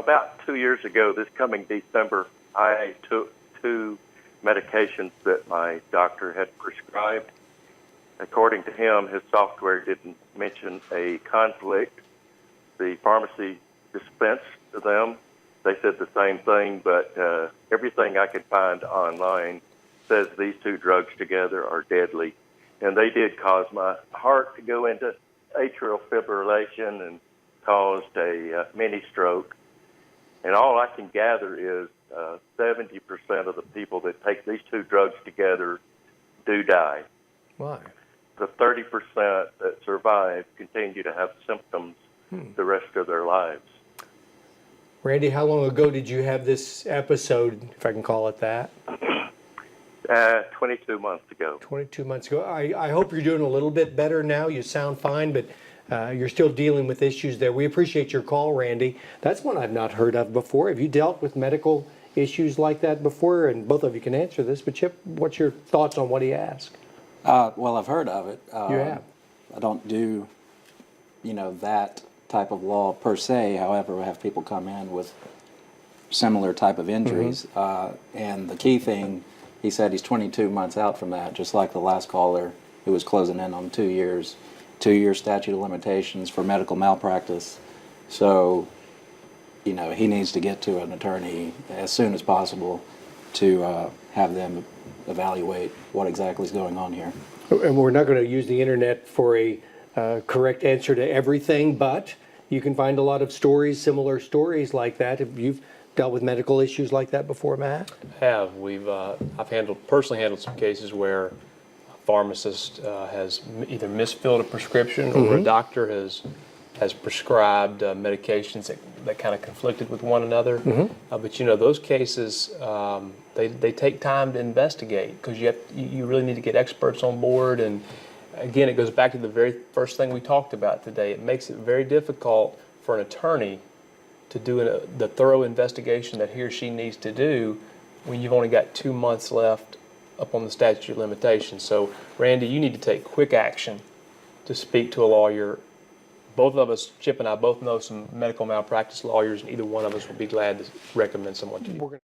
About 2 years ago, this coming December, I took 2 medications that my doctor had prescribed. According to him, his software didn't mention a conflict. The pharmacy dispensed them. They said the same thing, but everything I could find online says these 2 drugs together are deadly. And they did cause my heart to go into atrial fibrillation and caused a mini stroke. And all I can gather is 70% of the people that take these 2 drugs together do die. Why? The 30% that survive continue to have symptoms the rest of their lives. Randy, how long ago did you have this episode, if I can call it that? 22 months ago. 22 months ago. I hope you're doing a little bit better now. You sound fine, but you're still dealing with issues there. We appreciate your call, Randy. That's one I've not heard of before. Have you dealt with medical issues like that before? And both of you can answer this, but Chip, what's your thoughts on what he asked? Well, I've heard of it. You have? I don't do, that type of law per se. However, we have people come in with similar type of injuries. And the key thing, he said he's 22 months out from that, just like the last caller who was closing in on 2 years. 2-year statute of limitations for medical malpractice. So, he needs to get to an attorney as soon as possible to have them evaluate what exactly is going on here. And we're not going to use the internet for a correct answer to everything, but you can find a lot of stories, similar stories like that. Have you dealt with medical issues like that before, Matt? I've personally handled some cases where pharmacist has either misfilled a prescription or a doctor has prescribed medications that kind of conflicted with one another. But those cases, they take time to investigate because you really need to get experts on board. And again, it goes back to the very first thing we talked about today. It makes it very difficult for an attorney to do the thorough investigation that he or she needs to do when you've only got 2 months left up on the statute of limitations. So, Randy, you need to take quick action to speak to a lawyer. Both of us, Chip and I, both know some medical malpractice lawyers, and either one of us would be glad to recommend someone to you.